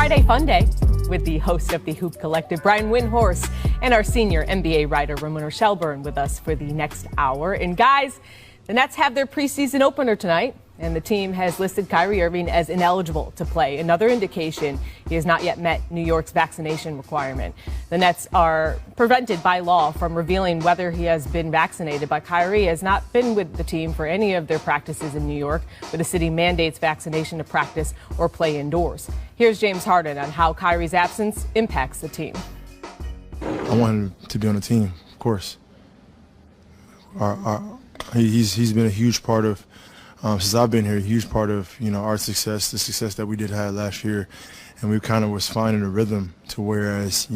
Friday Fun Day with the host of the Hoop Collective, Brian Windhorst, and our senior NBA writer, Ramona Shelburne, with us for the next hour. And guys, the Nets have their preseason opener tonight, and the team has listed Kyrie Irving as ineligible to play. Another indication he has not yet met New York's vaccination requirement. The Nets are prevented by law from revealing whether he has been vaccinated, but Kyrie has not been with the team for any of their practices in New York, where the city mandates vaccination to practice or play indoors. Here's James Harden on how Kyrie's absence impacts the team. I want him to be on the team, of course. He's been a huge part of, since I've been here, a huge part of, our success, the success that we did have last year. And we kind of was finding a rhythm to whereas,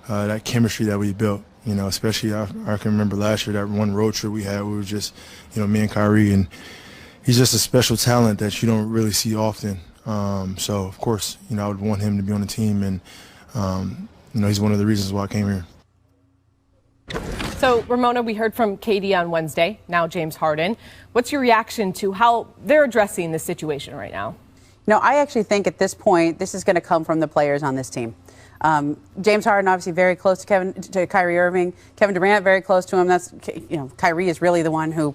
that chemistry that we built, especially I can remember last year, that one road trip we had, we were just, me and Kyrie, and he's just a special talent that you don't really see often. So, of course, I would want him to be on the team, and, he's one of the reasons why I came here. So, Ramona, we heard from Katie on Wednesday, now James Harden. What's your reaction to how they're addressing this situation right now? I actually think at this point, this is going to come from the players on this team. James Harden, obviously very close to Kyrie Irving. Kevin Durant, very close to him. That's, Kyrie is really the one who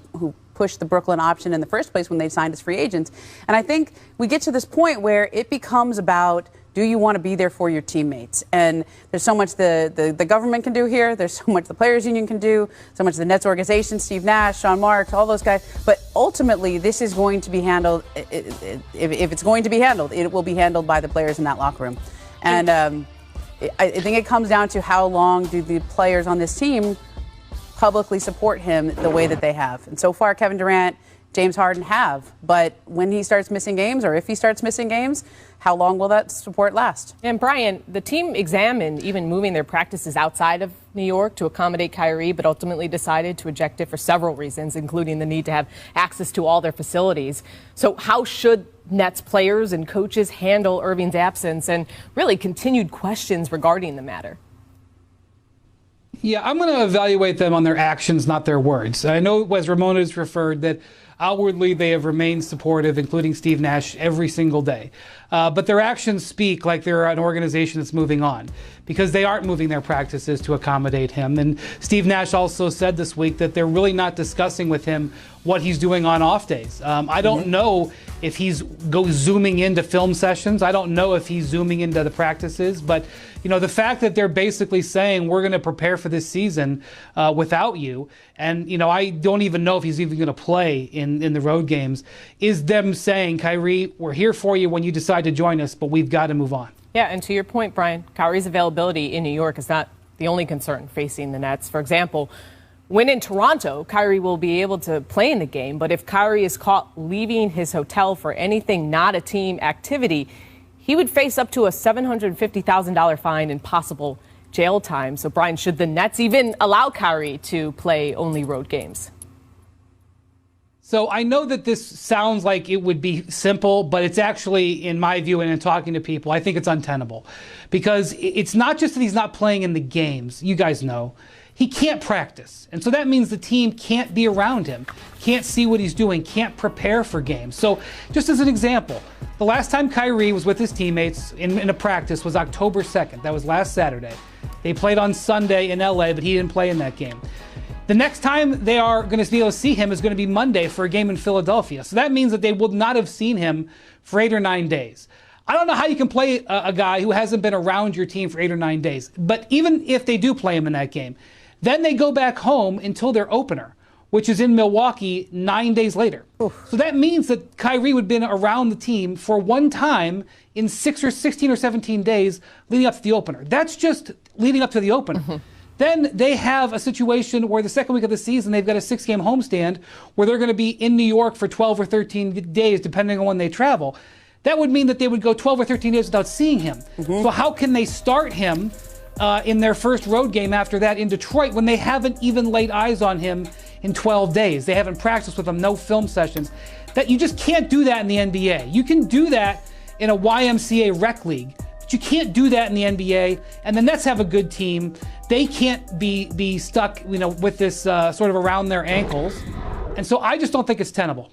pushed the Brooklyn option in the first place when they signed as free agents. And I think we get to this point where it becomes about, do you want to be there for your teammates? And there's so much the government can do here. There's so much the Players Union can do, so much the Nets organization, Steve Nash, Sean Marks, all those guys. But ultimately, this is going to be handled, if it's going to be handled, it will be handled by the players in that locker room. And I think it comes down to how long do the players on this team publicly support him the way that they have. And so far, Kevin Durant, James Harden have. But when he starts missing games, or if he starts missing games, how long will that support last? And Brian, the team examined even moving their practices outside of New York to accommodate Kyrie, but ultimately decided to reject it for several reasons, including the need to have access to all their facilities. So how should Nets players and coaches handle Irving's absence and really continued questions regarding the matter? Yeah, I'm going to evaluate them on their actions, not their words. I know, as Ramona has referred, that outwardly they have remained supportive, including Steve Nash, every single day. But their actions speak like they're an organization that's moving on, because they aren't moving their practices to accommodate him. And Steve Nash also said this week that they're really not discussing with him what he's doing on off days. I don't know if he's zooming into film sessions. I don't know if he's zooming into the practices. But, the fact that they're basically saying we're going to prepare for this season without you, and, I don't even know if he's even going to play in the road games, is them saying, Kyrie, we're here for you when you decide to join us, but we've got to move on. Yeah, and to your point, Brian, Kyrie's availability in New York is not the only concern facing the Nets. For example, when in Toronto, Kyrie will be able to play in the game, but if Kyrie is caught leaving his hotel for anything not a team activity, he would face up to a $750,000 fine and possible jail time. So, Brian, should the Nets even allow Kyrie to play only road games? So I know that this sounds like it would be simple, but it's actually, in my view and in talking to people, I think it's untenable. Because it's not just that he's not playing in the games. You guys know. He can't practice. And so that means the team can't be around him, can't see what he's doing, can't prepare for games. So just as an example, the last time Kyrie was with his teammates in a practice was October 2nd. That was last Saturday. They played on Sunday in LA, but he didn't play in that game. The next time they are going to be able to see him is going to be Monday for a game in Philadelphia. So that means that they will not have seen him for 8 or 9 days. I don't know how you can play a guy who hasn't been around your team for 8 or 9 days. But even if they do play him in that game, then they go back home until their opener, which is in Milwaukee 9 days later. Oof. So that means that Kyrie would have been around the team for one time in 16 or 17 days leading up to the opener. That's just leading up to the opener. Mm-hmm. Then they have a situation where the second week of the season, they've got a 6-game homestand where they're going to be in New York for 12 or 13 days, depending on when they travel. That would mean that they would go 12 or 13 days without seeing him. Mm-hmm. So how can they start him in their first road game after that in Detroit when they haven't even laid eyes on him in 12 days? They haven't practiced with him, no film sessions. That you just can't do that in the NBA. You can do that in a YMCA rec league, but you can't do that in the NBA. And the Nets have a good team. They can't be stuck, with this sort of around their ankles. And so I just don't think it's tenable.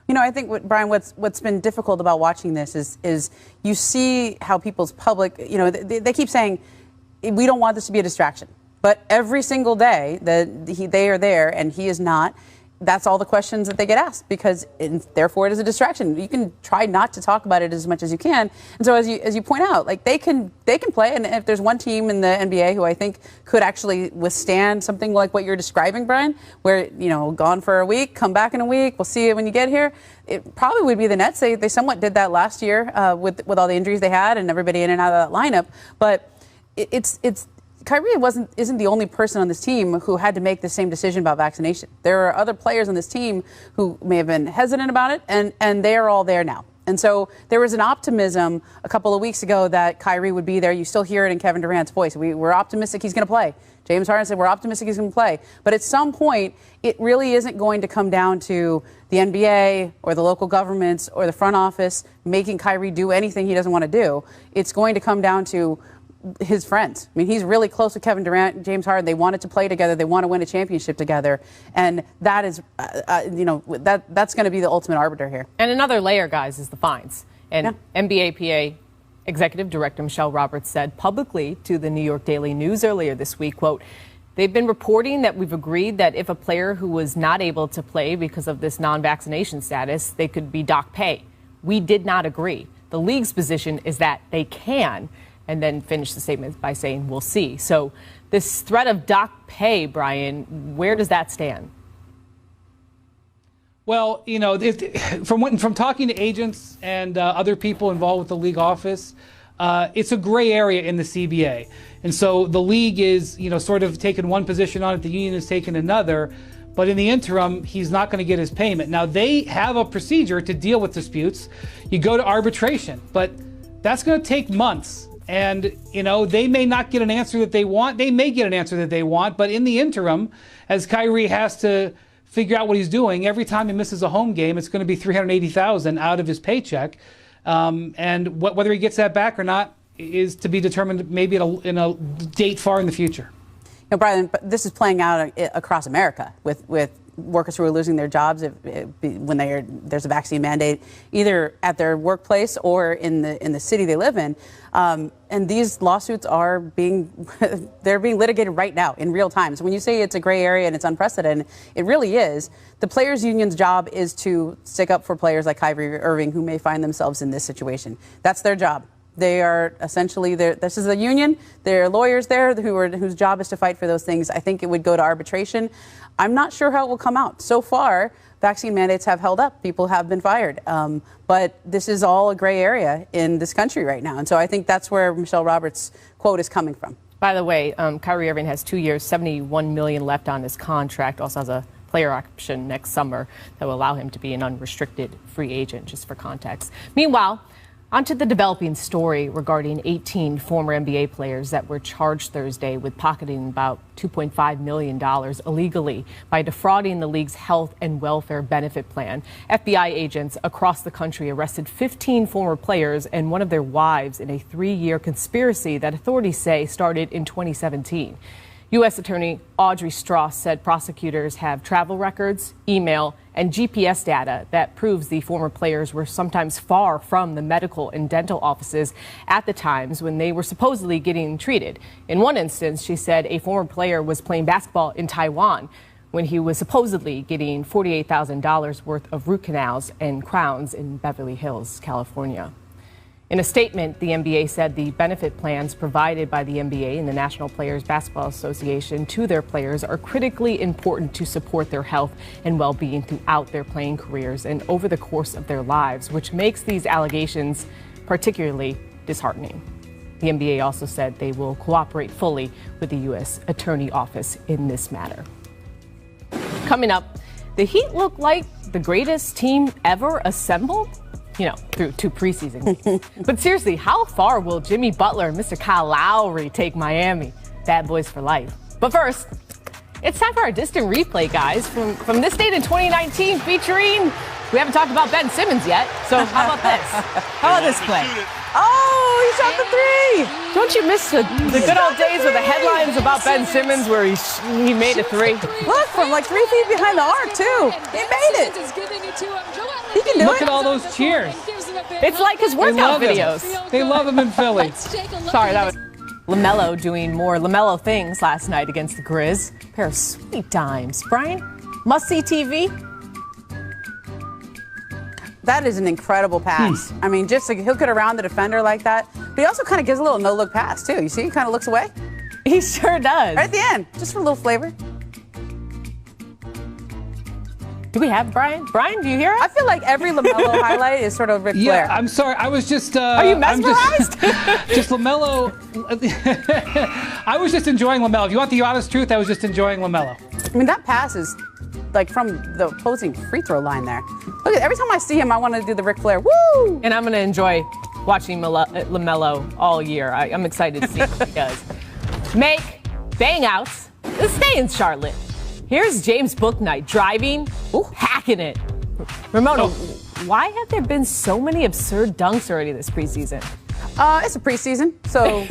I think, Brian, what's been difficult about watching this is you see how people's public, they keep saying, we don't want this to be a distraction. But every single day that they are there and he is not, that's all the questions that they get asked, because therefore it is a distraction. You can try not to talk about it as much as you can. And so as you point out, like they can play. And if there's one team in the NBA who I think could actually withstand something like what you're describing, Brian, where, gone for a week, come back in a week, we'll see it when you get here, it probably would be the Nets. They somewhat did that last year with all the injuries they had and everybody in and out of that lineup. But it's Kyrie isn't the only person on this team who had to make the same decision about vaccination. There are other players on this team who may have been hesitant about it, and they are all there now. And so there was an optimism a couple of weeks ago that Kyrie would be there. You still hear it in Kevin Durant's voice. We're optimistic he's going to play. James Harden said we're optimistic he's going to play. But at some point, it really isn't going to come down to the NBA or the local governments or the front office making Kyrie do anything he doesn't want to do. It's going to come down to his friends. I mean, he's really close with Kevin Durant, James Harden. They wanted to play together. They want to win a championship together. And that is, that's going to be the ultimate arbiter here. And another layer, guys, is the fines. And NBA Executive Director Michelle Roberts said publicly to the New York Daily News earlier this week, quote, "They've been reporting that we've agreed that if a player who was not able to play because of this non-vaccination status, they could be dock pay. We did not agree. The league's position is that they can," and then finish the statement by saying, "We'll see." So this threat of dock pay, Brian, where does that stand? Well, from talking to agents and other people involved with the league office, it's a gray area in the CBA. And so the league is, sort of taking one position on it, the union is taking another. But in the interim, he's not going to get his payment. Now, they have a procedure to deal with disputes. You go to arbitration, but that's going to take months. And, they may not get an answer that they want. They may get an answer that they want. But in the interim, as Kyrie has to figure out what he's doing, every time he misses a home game, it's going to be $380,000 out of his paycheck. And whether he gets that back or not is to be determined maybe in a date far in the future. Brian, this is playing out across America with workers who are losing their jobs when there's a vaccine mandate, either at their workplace or in the city they live in. And these lawsuits are being litigated right now in real time. So when you say it's a gray area and it's unprecedented, it really is. The players' union's job is to stick up for players like Kyrie Irving who may find themselves in this situation. That's their job. They are essentially, this is a union. There are lawyers there whose job is to fight for those things. I think it would go to arbitration. I'm not sure how it will come out. So far, vaccine mandates have held up. People have been fired. But this is all a gray area in this country right now. And so I think that's where Michelle Roberts' quote is coming from. By the way, Kyrie Irving has 2 years, $71 million left on his contract, also has a player option next summer that will allow him to be an unrestricted free agent, just for context. Meanwhile, onto the developing story regarding 18 former NBA players that were charged Thursday with pocketing about $2.5 million illegally by defrauding the league's health and welfare benefit plan. FBI agents across the country arrested 15 former players and one of their wives in a 3-year conspiracy that authorities say started in 2017. U.S. Attorney Audrey Strauss said prosecutors have travel records, email, and GPS data that proves the former players were sometimes far from the medical and dental offices at the times when they were supposedly getting treated. In one instance, she said a former player was playing basketball in Taiwan when he was supposedly getting $48,000 worth of root canals and crowns in Beverly Hills, California. In a statement, the NBA said the benefit plans provided by the NBA and the National Players Basketball Association to their players are critically important to support their health and well-being throughout their playing careers and over the course of their lives, which makes these allegations particularly disheartening. The NBA also said they will cooperate fully with the U.S. Attorney Office in this matter. Coming up, the Heat look like the greatest team ever assembled? Through 2 preseason games. But seriously, how far will Jimmy Butler and Mr. Kyle Lowry take Miami? Bad boys for life. But first, it's time for our distant replay, guys, from this date in 2019 we haven't talked about Ben Simmons yet, so how about this? How about this play? Oh, he shot the three. Don't you miss the good old days with the headlines about Ben Simmons where he made a three? Look, from like 3 feet behind the arc, too. He made it. He can do Look it. at all those cheers. It's like his workout videos. They love him in Philly. Sorry, that was LaMelo doing more LaMelo things last night against the Grizz. A pair of sweet dimes. Brian, must-see TV? That is an incredible pass. I mean, just like he'll get around the defender like that. But he also kind of gives a little no-look pass, too. You see, he kind of looks away. He sure does. Right at the end, just for a little flavor. Do we have Brian? Brian, do you hear us? I feel like every LaMelo highlight is sort of Ric Flair. Yeah, I'm sorry. I was just. Are you mesmerized? Just LaMelo. I was just enjoying LaMelo. If you want the honest truth, I was just enjoying LaMelo. I mean, that pass is like from the opposing free throw line there. Look, every time I see him, I want to do the Ric Flair. Woo! And I'm going to enjoy watching LaMelo all year. I'm excited to see what he does. Make bang-outs. Stay in Charlotte. Here's James Bouknight driving, hacking it. Ramona, why have there been so many absurd dunks already this preseason? It's a preseason, so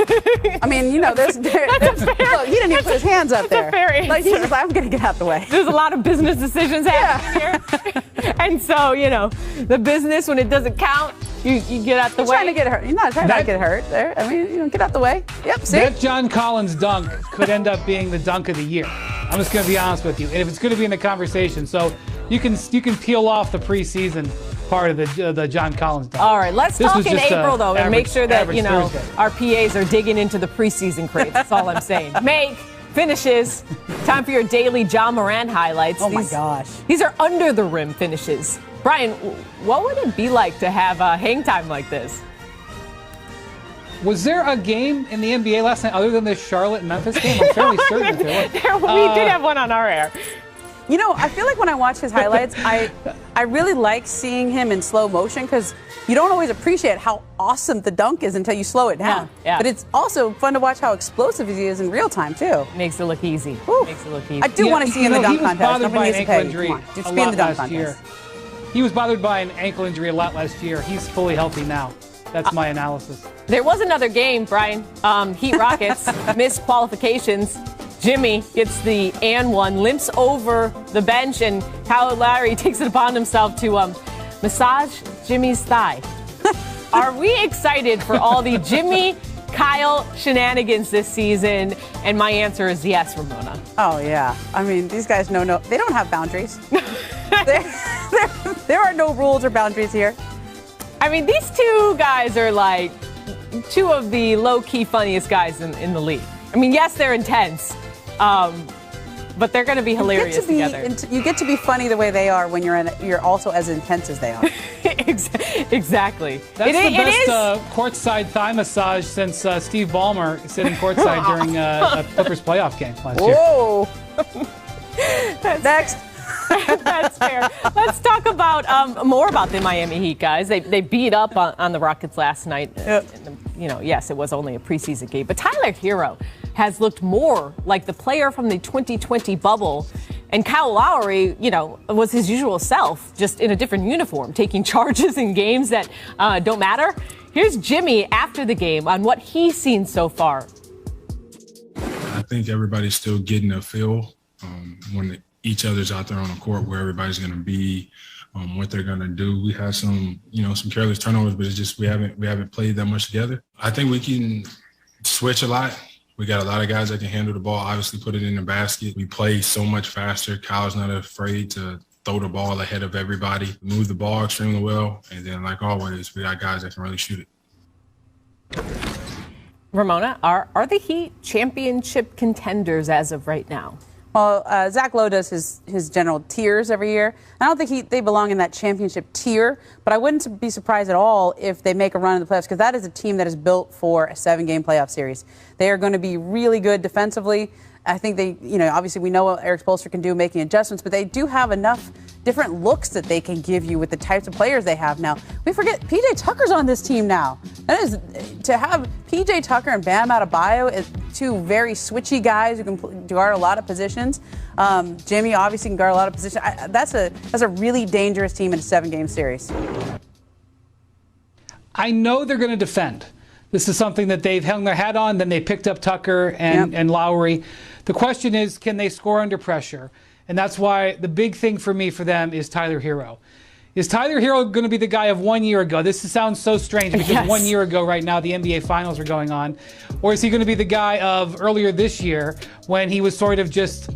I mean, you know, there's look, he didn't even put his hands up there. Like he's just like, I'm gonna get out the way. There's a lot of business decisions happening here, and so you know, the business when it doesn't count, you get out the way. Trying to get hurt. You're not trying to get hurt there. I mean, you know, get out the way. Yep. See. That John Collins dunk could end up being the dunk of the year. I'm just gonna be honest with you, and if it's gonna be in the conversation, so you can peel off the preseason part of the John Collins dunk. All right, let's talk in April, though, and make sure that, you know, Thursday. our PAs are digging into the preseason crates. That's all I'm saying. Make finishes. Time for your daily John Morant highlights. Oh, my gosh. These are under the rim finishes. Brian, what would it be like to have hang time like this? Was there a game in the NBA last night other than this Charlotte-Memphis game? I'm fairly certain there was. We did have one on our air. You know, I feel like when I watch his highlights, I really like seeing him in slow motion because you don't always appreciate how awesome the dunk is until you slow it down. Yeah. But it's also fun to watch how explosive he is in real time, too. Makes it look easy. Makes it look easy. I do want to see him in the dunk contest. He was bothered by an ankle injury Just a be in lot the dunk last year. contest. He was bothered by an ankle injury a lot last year. He's fully healthy now. That's my analysis. There was another game, Brian. Heat Rockets missed qualifications. Jimmy gets the and one, limps over the bench, and Kyle Lowry takes it upon himself to massage Jimmy's thigh. Are we excited for all the Jimmy Kyle shenanigans this season? And my answer is yes, Ramona. Oh, yeah. I mean, these guys they don't have boundaries. there are no rules or boundaries here. I mean, these two guys are like two of the low-key funniest guys in the league. I mean, yes, they're intense. But they're going to be hilarious together. You get to be funny the way they are when you're also as intense as they are. Exactly. That's the best courtside thigh massage since Steve Ballmer sitting courtside during a Clippers playoff game last year. Whoa! Next. That's fair. Let's talk about more about the Miami Heat, guys. They beat up on the Rockets last night. Yep. You know, yes, it was only a preseason game, but Tyler Hero has looked more like the player from the 2020 bubble. And Kyle Lowry, you know, was his usual self, just in a different uniform, taking charges in games that don't matter. Here's Jimmy after the game on what he's seen so far. I think everybody's still getting a feel when each other's out there on the court, where everybody's going to be, what they're going to do. We had some careless turnovers, but it's just we haven't played that much together. I think we can switch a lot. We got a lot of guys that can handle the ball, obviously put it in the basket. We play so much faster. Kyle's not afraid to throw the ball ahead of everybody, move the ball extremely well. And then, like always, we got guys that can really shoot it. Ramona, are the Heat championship contenders as of right now? Well, Zach Lowe does his general tiers every year. I don't think they belong in that championship tier, but I wouldn't be surprised at all if they make a run in the playoffs, because that is a team that is built for a 7-game playoff series. They are going to be really good defensively. I think they, obviously we know what Eric Spoelstra can do making adjustments, but they do have enough different looks that they can give you with the types of players they have now. We forget P.J. Tucker's on this team now. That is, to have P.J. Tucker and Bam Adebayo, two very switchy guys who can guard a lot of positions. Jimmy obviously can guard a lot of positions. That's a really dangerous team in a 7-game series. I know they're going to defend. This is something that they've hung their hat on. Then they picked up Tucker and Lowry. The question is, can they score under pressure? And that's why the big thing for me for them is Tyler Hero. Is Tyler Hero going to be the guy of 1 year ago? This sounds so strange because 1 year ago right now the NBA Finals are going on. Or is he going to be the guy of earlier this year when he was sort of just,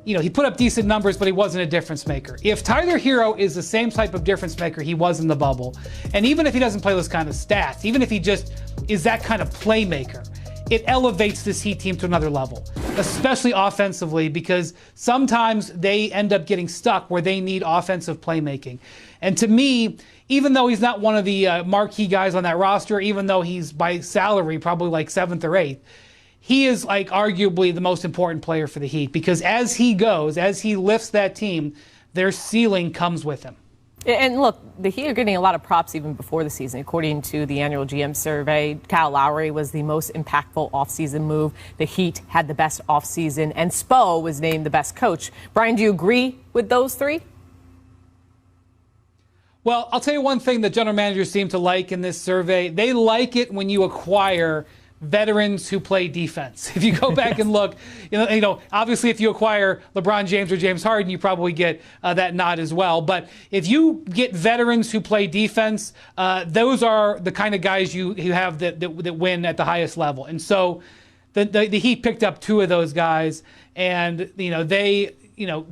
he put up decent numbers, but he wasn't a difference maker? If Tyler Hero is the same type of difference maker he was in the bubble, and even if he doesn't play those kind of stats, even if he just is that kind of playmaker, it elevates this Heat team to another level, especially offensively, because sometimes they end up getting stuck where they need offensive playmaking. And to me, even though he's not one of the marquee guys on that roster, even though he's by salary probably like 7th or 8th, he is like arguably the most important player for the Heat, because as he goes, as he lifts that team, their ceiling comes with him. And look, the Heat are getting a lot of props even before the season. According to the annual GM survey, Kyle Lowry was the most impactful offseason move. The Heat had the best offseason, and Spo was named the best coach. Brian, do you agree with those three? Well, I'll tell you one thing that general managers seem to like in this survey. They like it when you acquire veterans who play defense. If you go back and look, obviously if you acquire LeBron James or James Harden, you probably get that nod as well. But if you get veterans who play defense, those are the kind of guys you have that win at the highest level. And so the Heat picked up 2 of those guys, and they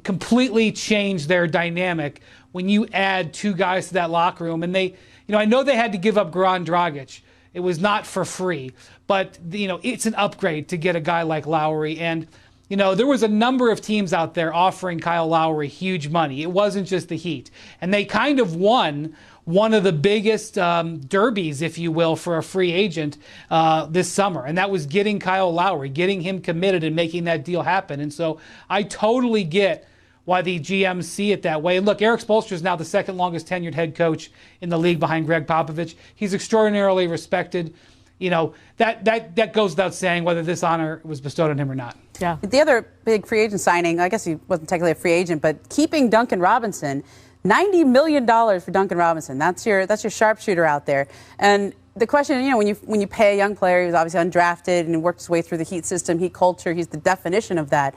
completely changed their dynamic when you add 2 guys to that locker room. And they, I know they had to give up Goran Dragic. It was not for free, but it's an upgrade to get a guy like Lowry. And there was a number of teams out there offering Kyle Lowry huge money. It wasn't just the Heat, and they kind of won one of the biggest derbies, if you will, for a free agent this summer, and that was getting Kyle Lowry, getting him committed and making that deal happen. And so I totally get why the GMs see it that way. And look, Eric Spoelstra is now the 2nd longest tenured head coach in the league behind Greg Popovich. He's extraordinarily respected. That goes without saying whether this honor was bestowed on him or not. Yeah. The other big free agent signing, I guess he wasn't technically a free agent, but keeping Duncan Robinson, $90 million for Duncan Robinson. That's your sharpshooter out there. And the question, when you pay a young player, he was obviously undrafted and worked his way through the Heat system, Heat culture, he's the definition of that.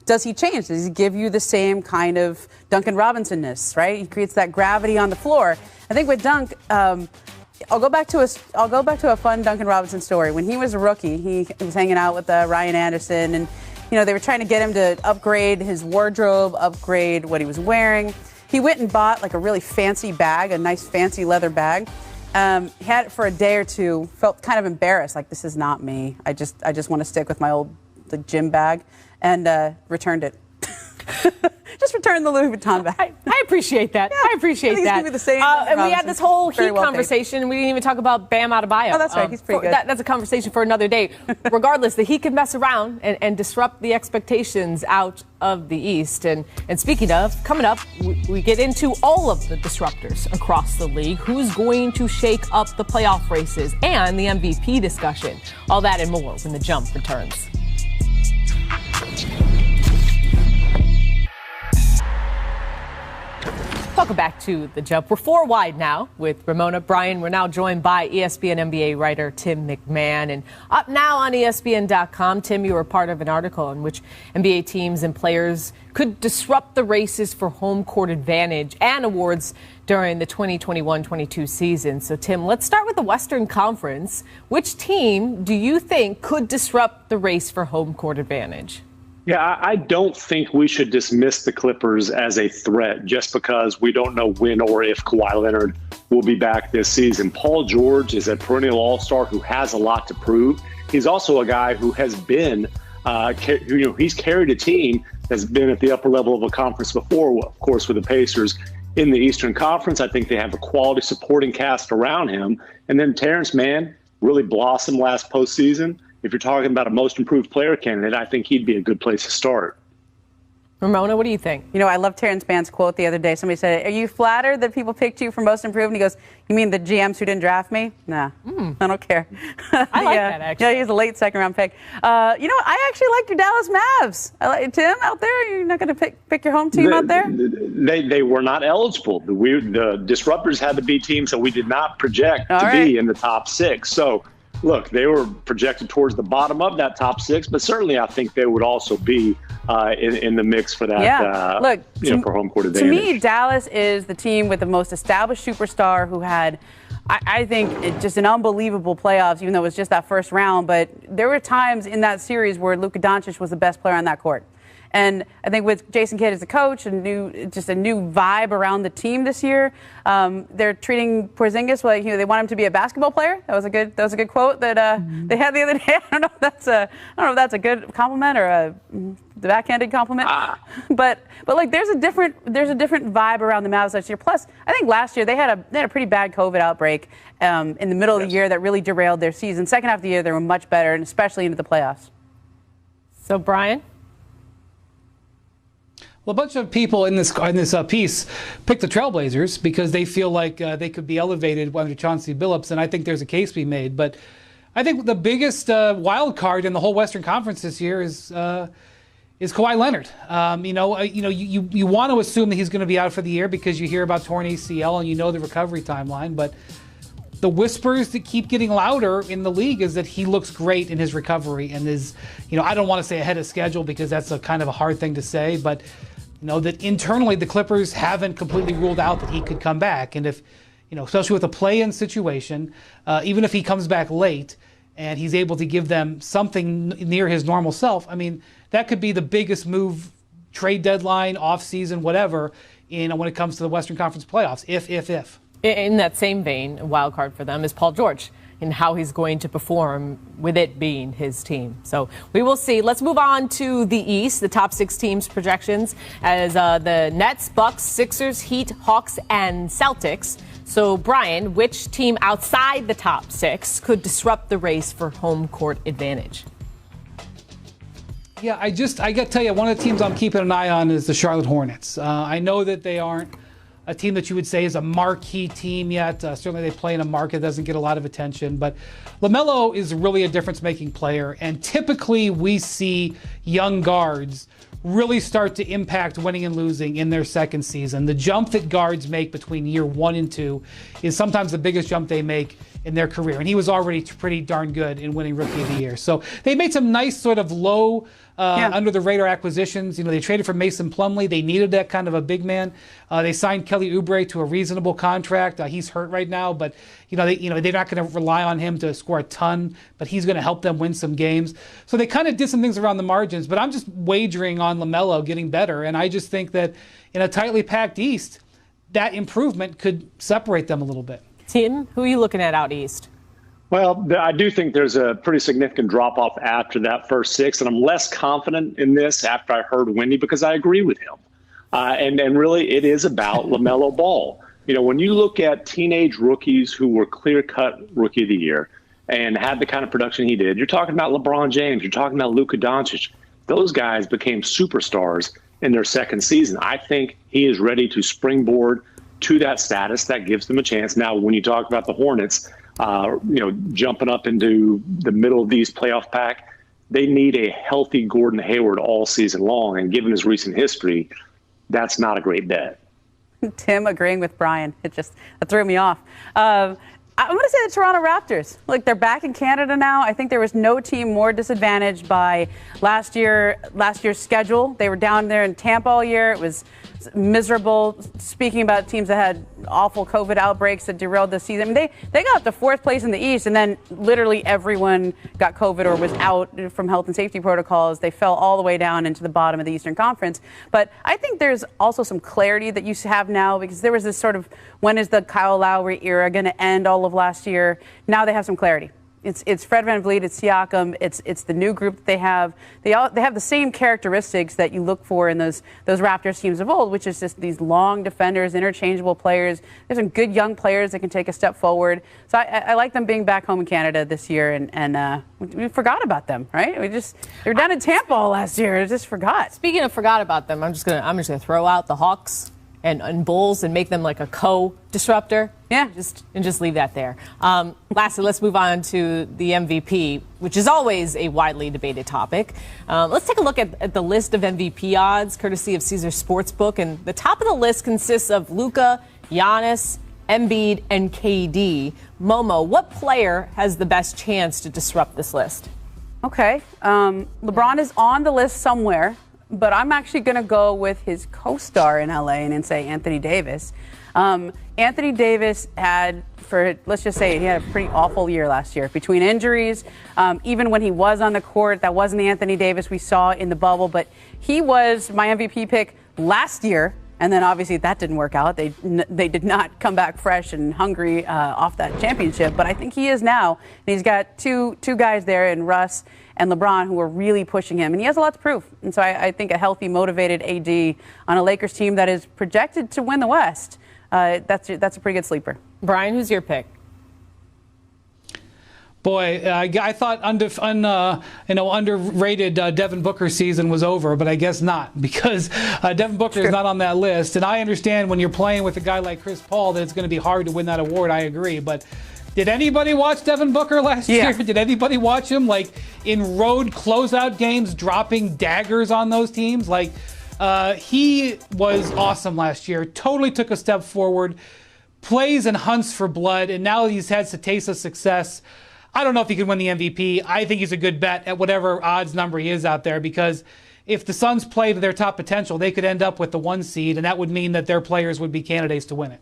Does he change? Does he give you the same kind of Duncan Robinson-ness, right? He creates that gravity on the floor. I think with Dunk, I'll go back to a fun Duncan Robinson story. When he was a rookie, he was hanging out with Ryan Anderson, and they were trying to get him to upgrade his wardrobe, upgrade what he was wearing. He went and bought like a really fancy bag, a nice fancy leather bag. He had it for a day or 2, felt kind of embarrassed, like this is not me. I just want to stick with my old gym bag, and returned it. Just return the Louis Vuitton bag. I appreciate that. Yeah, I appreciate that. Give me the same and we had this whole Heat conversation, and we didn't even talk about Bam Adebayo. Oh, that's right. He's pretty good. That's a conversation for another day. Regardless, the Heat can mess around and disrupt the expectations out of the East. And speaking of, coming up, we get into all of the disruptors across the league. Who's going to shake up the playoff races and the MVP discussion? All that and more when The Jump returns. Welcome back to The Jump. We're 4 wide now with Ramona Bryan. We're now joined by ESPN NBA writer Tim McMahon. And up now on ESPN.com, Tim, you were part of an article in which NBA teams and players could disrupt the races for home court advantage and awards during the 2021-22 season. So, Tim, let's start with the Western Conference. Which team do you think could disrupt the race for home court advantage? Yeah, I don't think we should dismiss the Clippers as a threat just because we don't know when or if Kawhi Leonard will be back this season. Paul George is a perennial all-star who has a lot to prove. He's also a guy who has been, he's carried a team that's been at the upper level of a conference before, of course, with the Pacers in the Eastern Conference. I think they have a quality supporting cast around him. And then Terrence Mann really blossomed last postseason. If you're talking about a most improved player candidate, I think he'd be a good place to start. Ramona, what do you think? You know, I love Terrence Mann's quote the other day. Somebody said, "Are you flattered that people picked you for most improved?" And he goes, "You mean the GMs who didn't draft me? Nah, I don't care." I like that, actually. Yeah, he's a late second-round pick. You know, I actually like your Dallas Mavs. Tim, out there, you're not going to pick your home team out there? They were not eligible. The Disruptors had to be teams that we did not project to be in the top 6. So, look, they were projected towards the bottom of that top 6, but certainly I think they would also be in the mix for that. Yeah. Look, for home court advantage. To me, Dallas is the team with the most established superstar who had, I think, just an unbelievable playoffs, even though it was just that first round. But there were times in that series where Luka Doncic was the best player on that court. And I think with Jason Kidd as a coach, a new vibe around the team this year. They're treating Porzingis like they want him to be a basketball player. That was a good quote that they had the other day. I don't know if that's a good compliment or the backhanded compliment. But like there's a different vibe around the Mavs last year. Plus, I think last year they had a pretty bad COVID outbreak in the middle of the year that really derailed their season. Second half of the year they were much better, and especially into the playoffs. So Brian. Well, a bunch of people in this piece picked the Trailblazers because they feel like they could be elevated under Chauncey Billups, and I think there's a case to be made. But I think the biggest wild card in the whole Western Conference this year is Kawhi Leonard. You want to assume that he's going to be out for the year because you hear about torn ACL and you know the recovery timeline, but the whispers that keep getting louder in the league is that he looks great in his recovery and is, I don't want to say ahead of schedule because that's a kind of a hard thing to say, but that internally the Clippers haven't completely ruled out that he could come back. And if, especially with a play-in situation, even if he comes back late and he's able to give them something near his normal self, I mean, that could be the biggest move, trade deadline, off-season, whatever, when it comes to the Western Conference playoffs, if. In that same vein, a wild card for them is Paul George and how he's going to perform with it being his team. So we will see. Let's move on to the East, the top 6 teams projections as the Nets, Bucks, Sixers, Heat, Hawks, and Celtics. So Brian, which team outside the top 6 could disrupt the race for home court advantage? Yeah, I got to tell you, one of the teams I'm keeping an eye on is the Charlotte Hornets. I know that they aren't a team that you would say is a marquee team yet. Certainly they play in a market that doesn't get a lot of attention. But LaMelo is really a difference-making player. And typically we see young guards really start to impact winning and losing in their second season. The jump that guards make between year 1 and 2 is sometimes the biggest jump they make in their career. And he was already pretty darn good in winning Rookie of the Year. So they made some nice sort of low under the radar acquisitions. They traded for Mason Plumlee. They needed that kind of a big man. They signed Kelly Oubre to a reasonable contract. He's hurt right now, but they're not going to rely on him to score a ton, but he's going to help them win some games. So they kind of did some things around the margins, but I'm just wagering on LaMelo getting better. And I just think that in a tightly packed East, that improvement could separate them a little bit. Tim, who are you looking at out East? Well, I do think there's a pretty significant drop-off after that first 6, and I'm less confident in this after I heard Wendy because I agree with him. And really, it is about LaMelo Ball. When you look at teenage rookies who were clear-cut Rookie of the Year and had the kind of production he did, you're talking about LeBron James, you're talking about Luka Doncic. Those guys became superstars in their second season. I think he is ready to springboard to that status. That gives them a chance. Now, when you talk about the Hornets, jumping up into the middle of these playoff pack, they need a healthy Gordon Hayward all season long. And given his recent history, that's not a great bet. Tim agreeing with Brian. That threw me off. I'm going to say the Toronto Raptors. Look, they're back in Canada now. I think there was no team more disadvantaged by last year's schedule. They were down there in Tampa all year. It was miserable. Speaking about teams that had awful COVID outbreaks that derailed the season. I mean, they got up to 4th place in the East, and then literally everyone got COVID or was out from health and safety protocols. They fell all the way down into the bottom of the Eastern Conference. But I think there's also some clarity that you have now because there was this sort of, when is the Kyle Lowry era going to end all of last year? Now they have some clarity. It's Fred VanVleet, it's Siakam, it's the new group that they have. They have the same characteristics that you look for in those Raptors teams of old, which is just these long defenders, interchangeable players. There's some good young players that can take a step forward. So I like them being back home in Canada this year, and we forgot about them, right? They were down in Tampa all last year. I just forgot. Speaking of forgot about them, I'm just gonna throw out the Hawks and Bulls and make them like a co-disruptor. Yeah. Just leave that there. Lastly, let's move on to the MVP, which is always a widely debated topic. Let's take a look at the list of MVP odds, courtesy of Caesar Sportsbook. And the top of the list consists of Luka, Giannis, Embiid, and KD. Momo, what player has the best chance to disrupt this list? Okay. LeBron is on the list somewhere, but I'm actually going to go with his co-star in LA and say Anthony Davis. Anthony Davis let's just say he had a pretty awful year last year. Between injuries, even when he was on the court, that wasn't the Anthony Davis we saw in the bubble, but he was my MVP pick last year. And then obviously that didn't work out. They did not come back fresh and hungry off that championship. But I think he is now. And he's got two guys there in Russ and LeBron who are really pushing him. And he has a lot to prove. And so I think a healthy, motivated AD on a Lakers team that is projected to win the West, that's a pretty good sleeper. Brian, who's your pick? Boy, I thought underrated Devin Booker's season was over, but I guess not, because Devin Booker is not on that list. And I understand when you're playing with a guy like Chris Paul that it's going to be hard to win that award. I agree. But did anybody watch Devin Booker last year? Did anybody watch him in road closeout games, dropping daggers on those teams? He was awesome last year. Totally took a step forward, plays and hunts for blood, and now he's had a taste of success. I don't know if he can win the MVP. I think he's a good bet at whatever odds number he is out there, because if the Suns play to their top potential, they could end up with the 1 seed, and that would mean that their players would be candidates to win it.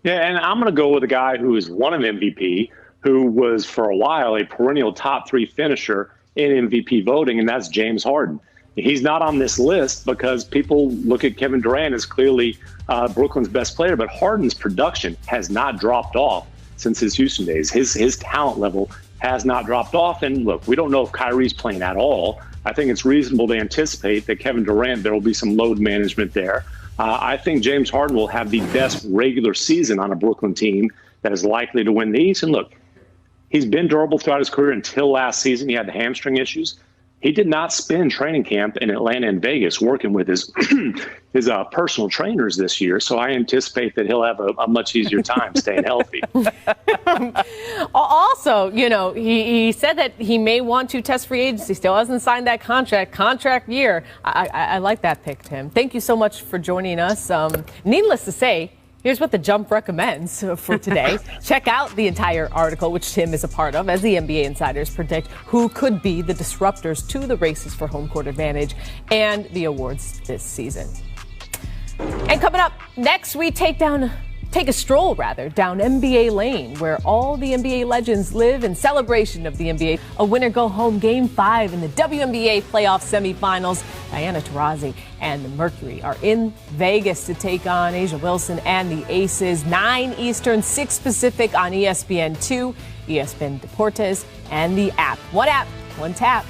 Yeah, and I'm going to go with a guy who has won an MVP, who was for a while a perennial top 3 finisher in MVP voting, and that's James Harden. He's not on this list because people look at Kevin Durant as clearly Brooklyn's best player, but Harden's production has not dropped off since his Houston days. His talent level has not dropped off. And look, we don't know if Kyrie's playing at all. I think it's reasonable to anticipate that Kevin Durant, there will be some load management there. I think James Harden will have the best regular season on a Brooklyn team that is likely to win the East. And look, he's been durable throughout his career until last season. He had the hamstring issues. He did not spend training camp in Atlanta and Vegas working with his personal trainers this year. So I anticipate that he'll have a much easier time staying healthy. Also, he said that he may want to test free agency. Still hasn't signed that contract year. I like that pick, Tim. Thank you so much for joining us. Needless to say, here's what the Jump recommends for today. Check out the entire article, which Tim is a part of, as the NBA insiders predict who could be the disruptors to the races for home court advantage and the awards this season. And coming up next, we take a stroll down NBA Lane, where all the NBA legends live in celebration of the NBA. A winner-go-home Game 5 in the WNBA playoff semifinals. Diana Taurasi and the Mercury are in Vegas to take on Asia Wilson and the Aces. 9 Eastern, 6 Pacific on ESPN2, ESPN Deportes, and the app. One app, one tap.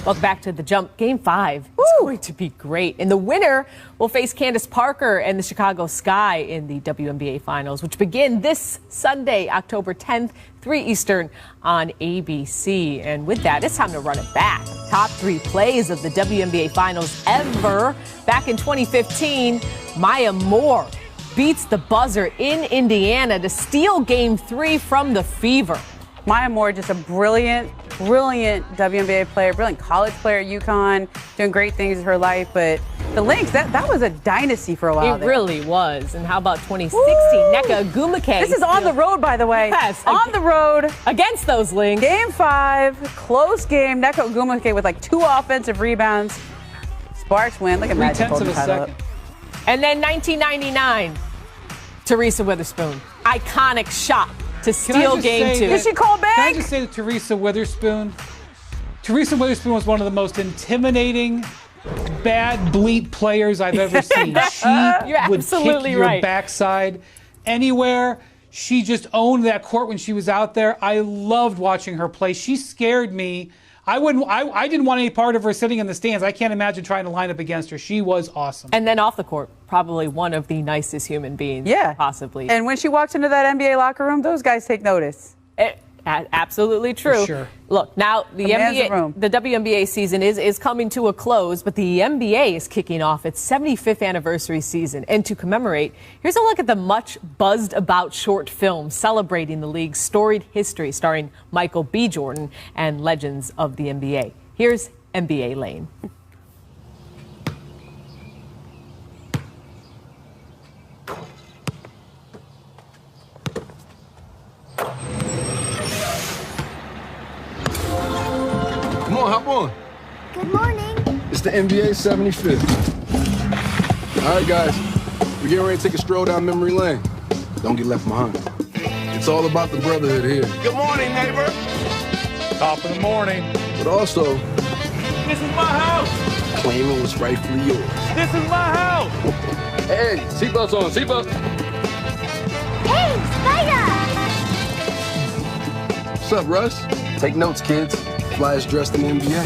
Welcome back to the Jump. Game 5. It's going to be great. And the winner will face Candace Parker and the Chicago Sky in the WNBA Finals, which begin this Sunday, October 10th, 3 Eastern on ABC. And with that, it's time to run it back. Top 3 plays of the WNBA Finals ever. Back in 2015, Maya Moore beats the buzzer in Indiana to steal Game 3 from the Fever. Maya Moore, just a brilliant WNBA player, brilliant college player at UConn, doing great things in her life. But the Lynx, that was a dynasty for a while. It really was. And how about 2016? Nneka Ogwumike. This is on the road, by the way. Yes. On the road. Against those Lynx. Game 5, close game. Nneka Ogwumike with 2 offensive rebounds. Sparks win. Look at Magic holding the title up. And then 1999, Teresa Witherspoon. Iconic shot to steal Game 2. Did she call back? Can I just say that Teresa Witherspoon was one of the most intimidating, bad bleep players I've ever seen. She You're would absolutely kick your right. backside anywhere. She just owned that court when she was out there. I loved watching her play. She scared me. I didn't want any part of her sitting in the stands. I can't imagine trying to line up against her. She was awesome. And then off the court, probably one of the nicest human beings possibly. And when she walks into that NBA locker room, those guys take notice. Absolutely true. For sure. Look, now the WNBA season is coming to a close, but the NBA is kicking off its 75th anniversary season. And to commemorate, here's a look at the much buzzed about short film celebrating the league's storied history, starring Michael B. Jordan and legends of the NBA. Here's NBA Lane. Come on, hop on. Good morning. It's the NBA 75th. All right, guys. We're getting ready to take a stroll down memory lane. Don't get left behind. It's all about the brotherhood here. Good morning, neighbor. Top of the morning. But also, this is my house. claiming what's rightfully yours. This is my house. Hey, seatbelts on, seatbelts. Hey, Spider! What's up, Russ? Take notes, kids. Flyers dressed in the NBA.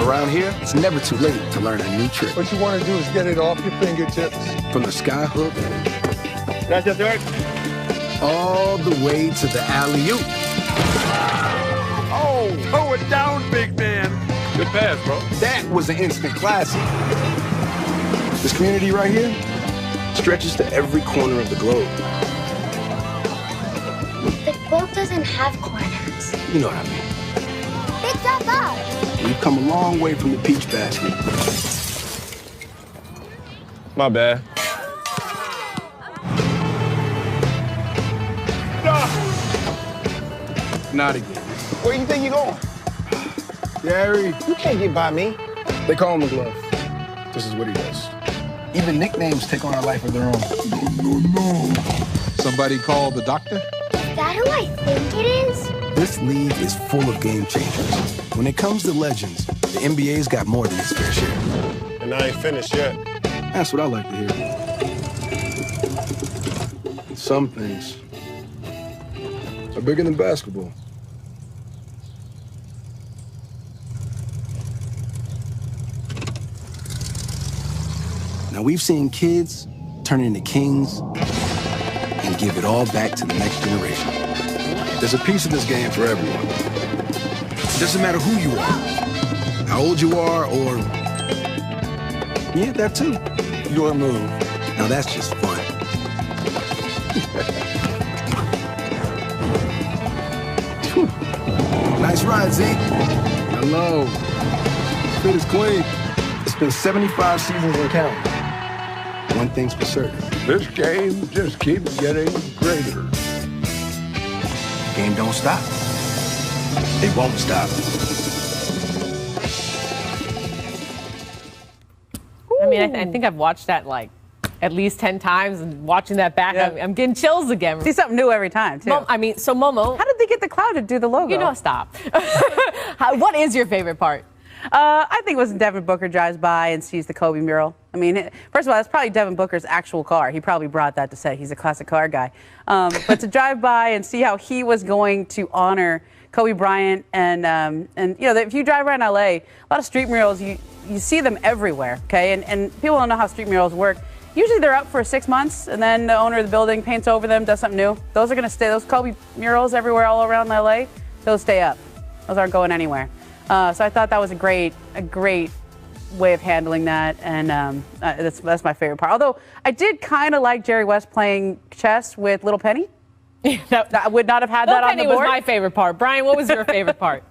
Around here, it's never too late to learn a new trick. What you want to do is get it off your fingertips. From the sky hook That's your third. all the way to the alley-oop. Oh, throw it down, big man. Good pass, bro. That was an instant classic. This community right here stretches to every corner of the globe. The globe doesn't have corners. You know what I mean. Big drop out. We've come a long way from the peach basket. My bad. Not again. Where you think you're going? Gary, You can't get by me. they call him the glove. This is what he does. Even nicknames take on a life of their own. No. Somebody call the doctor? Is that who I think it is? This league is full of game changers. When it comes to legends, the NBA's got more than its fair share. And I ain't finished yet. That's what I like to hear. Some things are bigger than basketball. Now, we've seen kids turn into kings and give it all back to the next generation. There's a piece of this game for everyone. It doesn't matter who you are, how old you are, or... yeah, that too. Your move. Now, that's just fun. Nice ride, Zeke. Hello. Fit is clean. It's been 75 seasons and counting. One thing's for certain. This game just keeps getting greater. Game don't stop. It won't stop. I mean, I think I've watched that like at least 10 times, and watching that back, I'm getting chills again. See something new every time, too. Momo. How did they get the Cloud to do the logo? You know, stop. What is your favorite part? I think it was Devin Booker drives by and sees the Kobe mural. I mean, first of all, that's probably Devin Booker's actual car. He probably brought that to set. He's a classic car guy. But to drive by and see how he was going to honor Kobe Bryant, and you know, if you drive around LA, a lot of street murals, you see them everywhere, okay? And people don't know how street murals work. Usually they're up for 6 months, and then the owner of the building paints over them, does something new. Those are going to stay. Those Kobe murals everywhere all around LA, those stay up. Those aren't going anywhere. So I thought that was a great way of handling that, and that's my favorite part. Although I did kind of like Jerry West playing chess with Little Penny. I would not have had that on the board. Little Penny was my favorite part. Brian, what was your favorite part?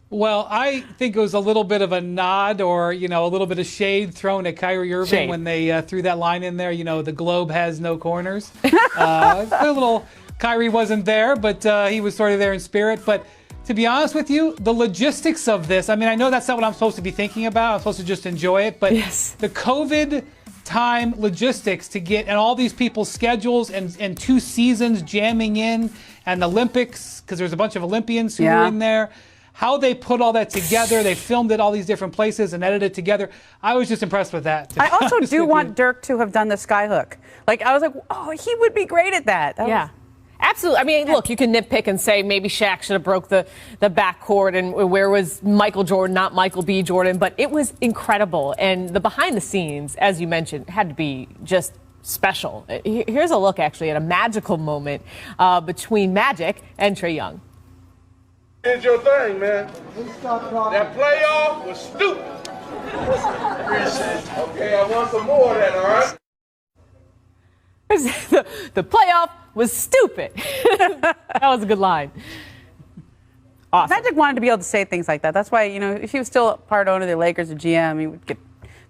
Well, I think it was a little bit of a nod, or, you know, a little bit of shade thrown at Kyrie Irving when they threw that line in there. You know, the globe has no corners. A little Kyrie wasn't there, but he was sort of there in spirit. But to be honest with you, the logistics of this, I mean, I know that's not what I'm supposed to be thinking about. I'm supposed to just enjoy it. But the COVID time logistics to get, and all these people's schedules, and 2 seasons jamming in, and the Olympics, because there's a bunch of Olympians who were in there. how they put all that together. They filmed it all these different places and edited it together. I was just impressed with that. I also do want Dirk to have done the skyhook. Like, I was like, oh, he would be great at that. Yeah. Absolutely. I mean, look, you can nitpick and say maybe Shaq should have broke the backcourt and where was Michael Jordan, not Michael B. Jordan. But it was incredible. And the behind the scenes, as you mentioned, had to be just special. Here's a look, actually, at a magical moment between Magic and Trae Young. Here's your thing, man. That playoff was stupid. Okay, I want some more of that, all right? The playoff was stupid. That was a good line. Awesome. Magic wanted to be able to say things like that. That's why, if he was still part owner of the Lakers or GM, he would get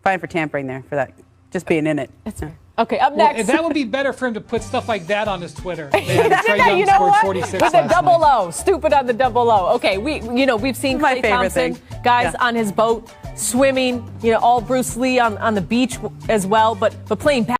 fined for tampering there for that, just being in it. That's right. Okay, up next. Well, that would be better for him to put stuff like that on his Twitter. You know what? With the double O. Stupid on the double O. Okay, we've seen Klay Thompson, guys on his boat, swimming, all Bruce Lee on the beach as well, but playing basketball.